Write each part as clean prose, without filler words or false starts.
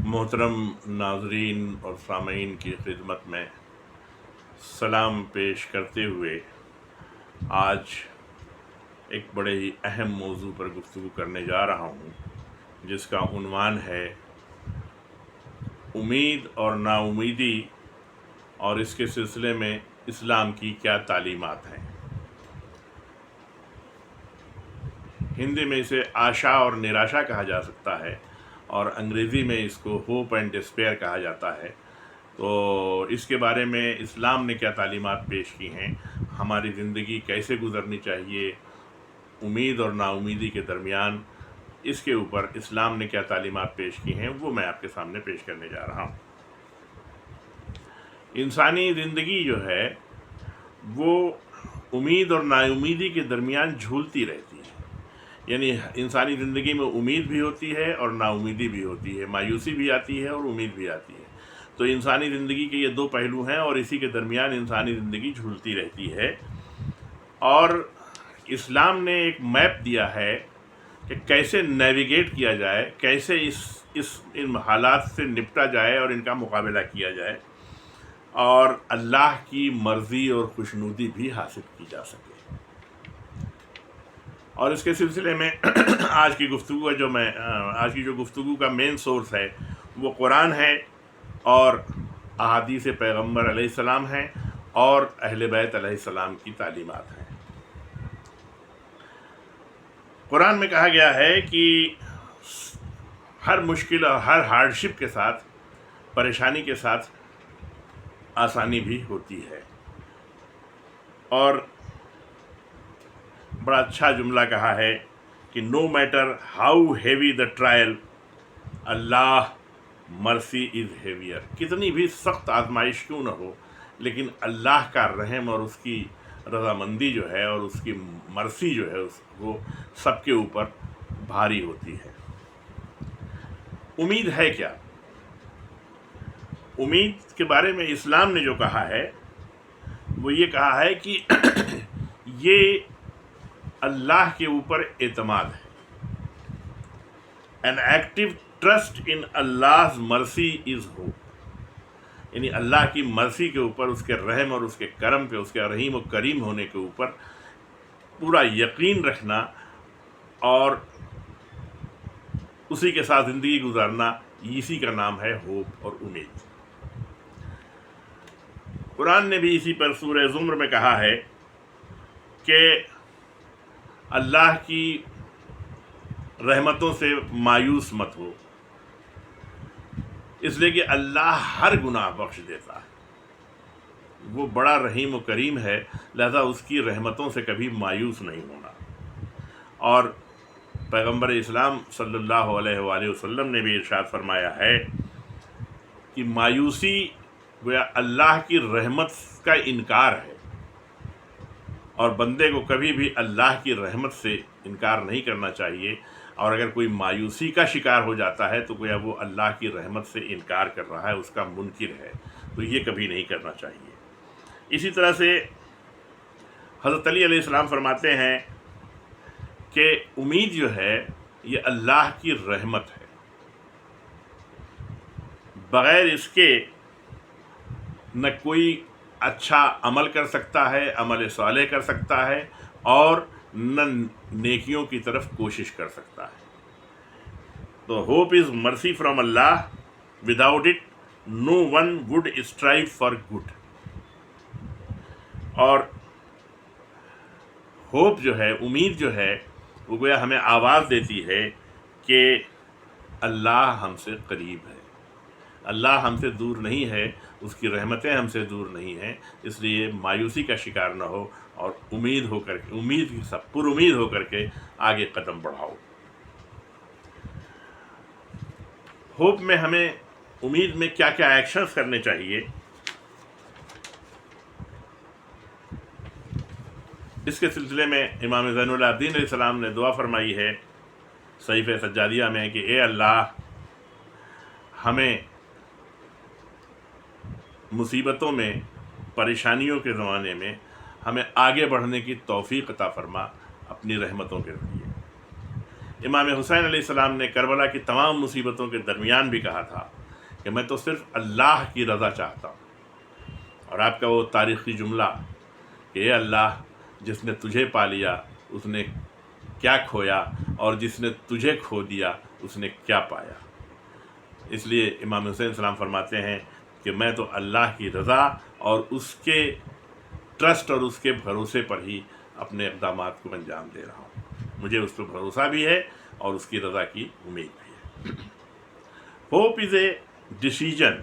محترم ناظرین اور سامعین کی خدمت میں سلام پیش کرتے ہوئے آج ایک بڑے ہی اہم موضوع پر گفتگو کرنے جا رہا ہوں، جس کا عنوان ہے امید اور نا امیدی، اور اس کے سلسلے میں اسلام کی کیا تعلیمات ہیں۔ ہندی میں اسے آشا اور نراشا کہا جا سکتا ہے، اور انگریزی میں اس کو ہوپ اینڈ ڈسپیئر کہا جاتا ہے۔ تو اس کے بارے میں اسلام نے کیا تعلیمات پیش کی ہیں، ہماری زندگی کیسے گزرنی چاہیے امید اور نا امیدی کے درمیان، اس کے اوپر اسلام نے کیا تعلیمات پیش کی ہیں وہ میں آپ کے سامنے پیش کرنے جا رہا ہوں۔ انسانی زندگی جو ہے وہ امید اور نا امیدی کے درمیان جھولتی رہتی ہے، یعنی انسانی زندگی میں امید بھی ہوتی ہے اور نا امیدی بھی ہوتی ہے، مایوسی بھی آتی ہے اور امید بھی آتی ہے۔ تو انسانی زندگی کے یہ دو پہلو ہیں، اور اسی کے درمیان انسانی زندگی جھولتی رہتی ہے۔ اور اسلام نے ایک میپ دیا ہے کہ کیسے نیویگیٹ کیا جائے، کیسے ان حالات سے نپٹا جائے اور ان کا مقابلہ کیا جائے، اور اللہ کی مرضی اور خوشنودی بھی حاصل کی جا سکے۔ اور اس کے سلسلے میں آج کی جو گفتگو کا مین سورس ہے وہ قرآن ہے، اور احادیث پیغمبر علیہ السلام ہیں، اور اہل بیت علیہ السلام کی تعلیمات ہیں۔ قرآن میں کہا گیا ہے کہ ہر مشکل اور ہر ہارڈشپ کے ساتھ، پریشانی کے ساتھ آسانی بھی ہوتی ہے، اور بڑا اچھا جملہ کہا ہے کہ no matter how heavy the trial, Allah mercy is ہیویئر۔ کتنی بھی سخت آزمائش کیوں نہ ہو، لیکن اللہ کا رحم اور اس کی رضامندی جو ہے اور اس کی مرسی جو ہے وہ سب کے اوپر بھاری ہوتی ہے۔ امید ہے کیا؟ امید کے بارے میں اسلام نے جو کہا ہے وہ یہ کہا ہے کہ یہ اللہ کے اوپر اعتماد ہے۔ An active trust in Allah's mercy is hope، یعنی اللہ کی مرضی کے اوپر، اس کے رحم اور اس کے کرم پہ، اس کے رحیم و کریم ہونے کے اوپر پورا یقین رکھنا اور اسی کے ساتھ زندگی گزارنا، اسی کا نام ہے ہوپ اور امید۔ قرآن نے بھی اسی پر سورہ زمر میں کہا ہے کہ اللہ کی رحمتوں سے مایوس مت ہو، اس لیے کہ اللہ ہر گناہ بخش دیتا ہے، وہ بڑا رحیم و کریم ہے، لہذا اس کی رحمتوں سے کبھی مایوس نہیں ہونا۔ اور پیغمبر اسلام صلی اللہ علیہ وآلہ وسلم نے بھی ارشاد فرمایا ہے کہ مایوسی گویا اللہ کی رحمت کا انکار ہے، اور بندے کو کبھی بھی اللہ کی رحمت سے انکار نہیں کرنا چاہیے، اور اگر کوئی مایوسی کا شکار ہو جاتا ہے تو گویا وہ اللہ کی رحمت سے انکار کر رہا ہے، اس کا منکر ہے، تو یہ کبھی نہیں کرنا چاہیے۔ اسی طرح سے حضرت علی علیہ السلام فرماتے ہیں کہ امید جو ہے یہ اللہ کی رحمت ہے، بغیر اس کے نہ کوئی اچھا عمل کر سکتا ہے، عمل صالح کر سکتا ہے، اور نہ نیکیوں کی طرف کوشش کر سکتا ہے۔ تو ہوپ از مرسی from Allah, without it know one would strive for good. اور ہوپ جو ہے، امید جو ہے، وہ گویا ہمیں آواز دیتی ہے کہ اللہ ہم سے قریب ہے، اللہ ہم سے دور نہیں ہے، اس کی رحمتیں ہم سے دور نہیں ہیں، اس لیے مایوسی کا شکار نہ ہو، اور امید پر امید ہو کر کے آگے قدم بڑھاؤ۔ ہوپ میں ہمیں، امید میں کیا کیا ایکشنز کرنے چاہیے، اس کے سلسلے میں امام زین العابدین علیہ السلام نے دعا فرمائی ہے صحیفہ سجادیہ میں کہ اے اللہ، ہمیں مصیبتوں میں، پریشانیوں کے زمانے میں ہمیں آگے بڑھنے کی توفیق عطا فرما اپنی رحمتوں کے ذریعے۔ امام حسین علیہ السلام نے کربلا کی تمام مصیبتوں کے درمیان بھی کہا تھا کہ میں تو صرف اللہ کی رضا چاہتا ہوں. اور آپ کا وہ تاریخی جملہ کہ اے اللہ، جس نے تجھے پا لیا اس نے کیا کھویا، اور جس نے تجھے کھو دیا اس نے کیا پایا. اس لیے امام حسین السلام فرماتے ہیں کہ میں تو اللہ کی رضا اور اس کے ٹرسٹ اور اس کے بھروسے پر ہی اپنے اقدامات کو انجام دے رہا ہوں. مجھے اس پر بھروسہ بھی ہے اور اس کی رضا کی امید بھی ہے. Hope is a decision.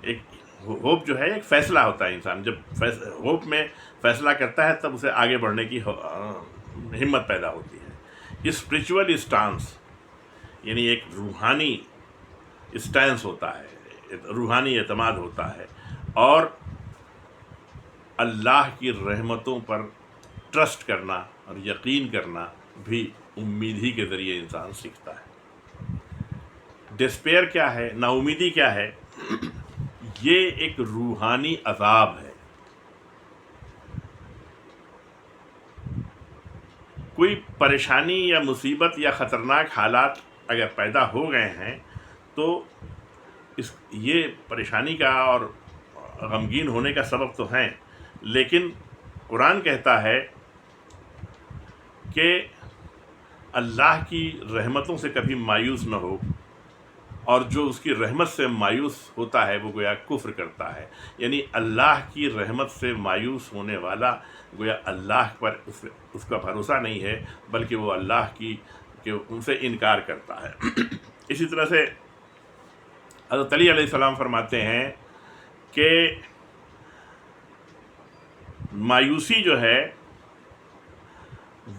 ایک ہوپ جو ہے ایک فیصلہ ہوتا ہے. انسان جب ہوپ میں فیصلہ کرتا ہے تب اسے آگے بڑھنے کی ہمت پیدا ہوتی ہے. اسپریچول اسٹانس یعنی ایک روحانی اسٹینس ہوتا ہے، روحانی اعتماد ہوتا ہے، اور اللہ کی رحمتوں پر ٹرسٹ کرنا اور یقین کرنا بھی امید ہی کے ذریعے انسان سیکھتا ہے. ڈسپیئر کیا ہے، نا امیدی کیا ہے؟ یہ ایک روحانی عذاب ہے. کوئی پریشانی یا مصیبت یا خطرناک حالات اگر پیدا ہو گئے ہیں تو یہ پریشانی کا اور غمگین ہونے کا سبب تو ہیں، لیکن قرآن کہتا ہے کہ اللہ کی رحمتوں سے کبھی مایوس نہ ہو، اور جو اس کی رحمت سے مایوس ہوتا ہے وہ گویا کفر کرتا ہے. یعنی اللہ کی رحمت سے مایوس ہونے والا گویا اللہ پر اس کا بھروسہ نہیں ہے، بلکہ وہ اللہ کی کہ ان سے انکار کرتا ہے. اسی طرح سے حضرت علی علیہ السلام فرماتے ہیں کہ مایوسی جو ہے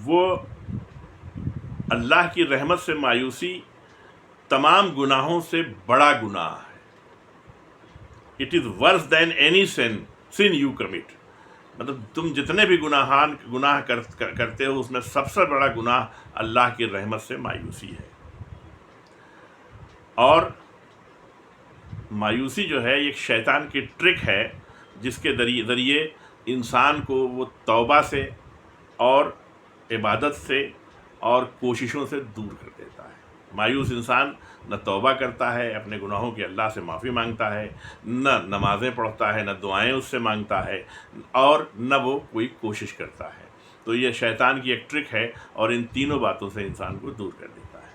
وہ اللہ کی رحمت سے مایوسی تمام گناہوں سے بڑا گناہ ہے. It is worse than any sin you commit. مطلب تم جتنے بھی گناہ کرتے ہو اس میں سب سے بڑا گناہ اللہ کی رحمت سے مایوسی ہے. اور مایوسی جو ہے ایک شیطان کی ٹرک ہے جس کے ذریعے انسان کو وہ توبہ سے اور عبادت سے اور کوششوں سے دور کر دیتا ہے. مایوس انسان نہ توبہ کرتا ہے، اپنے گناہوں کی اللہ سے معافی مانگتا ہے، نہ نمازیں پڑھتا ہے، نہ دعائیں اس سے مانگتا ہے، اور نہ وہ کوئی کوشش کرتا ہے. تو یہ شیطان کی ایک ٹرک ہے اور ان تینوں باتوں سے انسان کو دور کر دیتا ہے.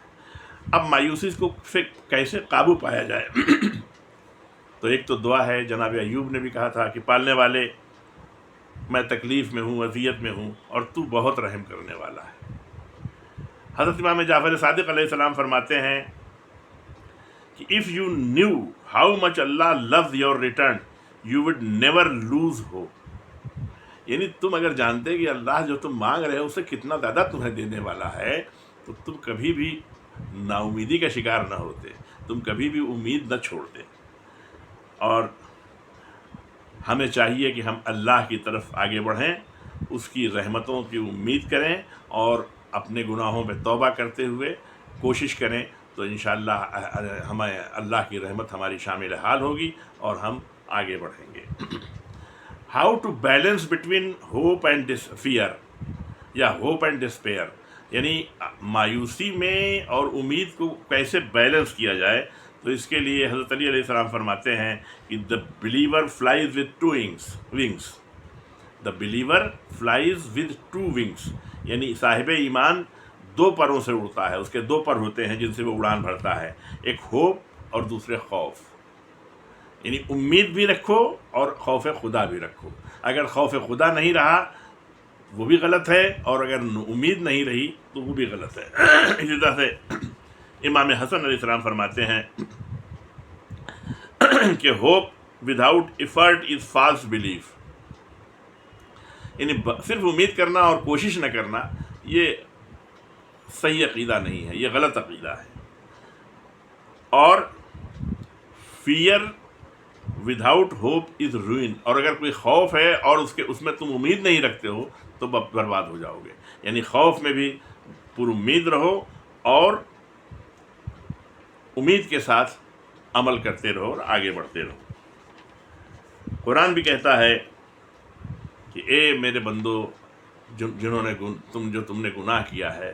اب مایوسی کو سے کیسے قابو پایا جائے؟ تو ایک تو دعا ہے. جناب ایوب نے بھی کہا تھا کہ پالنے والے، میں تکلیف میں ہوں، اذیت میں ہوں، اور تو بہت رحم کرنے والا ہے. حضرت امام جعفر صادق علیہ السلام فرماتے ہیں کہ if you knew how much Allah loves your return you would never lose hope. یعنی تم اگر جانتے کہ اللہ جو تم مانگ رہے ہو اسے کتنا زیادہ تمہیں دینے والا ہے تو تم کبھی بھی نا امیدی کا شکار نہ ہوتے، تم کبھی بھی امید نہ چھوڑتے. اور ہمیں چاہیے کہ ہم اللہ کی طرف آگے بڑھیں، اس کی رحمتوں کی امید کریں اور اپنے گناہوں پہ توبہ کرتے ہوئے کوشش کریں، تو انشاءاللہ ہمیں اللہ کی رحمت ہماری شامل حال ہوگی اور ہم آگے بڑھیں گے. How to balance between hope and fear یا ہوپ اینڈ ڈسپیئر، یعنی مایوسی میں اور امید کو کیسے بیلنس کیا جائے. تو اس کے لیے حضرت علی علیہ السلام فرماتے ہیں کہ the believer flies with two wings. The believer flies with two wings. یعنی صاحب ایمان دو پروں سے اڑتا ہے، اس کے دو پر ہوتے ہیں جن سے وہ اڑان بھرتا ہے، ایک ہوپ اور دوسرے خوف. یعنی امید بھی رکھو اور خوف خدا بھی رکھو. اگر خوف خدا نہیں رہا وہ بھی غلط ہے، اور اگر امید نہیں رہی تو وہ بھی غلط ہے. اسی طرح سے امام حسن علیہ السلام فرماتے ہیں کہ hope without effort is false belief. یعنی صرف امید کرنا اور کوشش نہ کرنا یہ صحیح عقیدہ نہیں ہے، یہ غلط عقیدہ ہے. اور فیئر وداؤٹ ہوپ از روئن. اور اگر کوئی خوف ہے اور اس میں تم امید نہیں رکھتے ہو تو برباد ہو جاؤ گے. یعنی خوف میں بھی پر امید رہو اور امید کے ساتھ عمل کرتے رہو اور آگے بڑھتے رہو. قرآن بھی کہتا ہے کہ اے میرے بندو، تم نے گناہ کیا ہے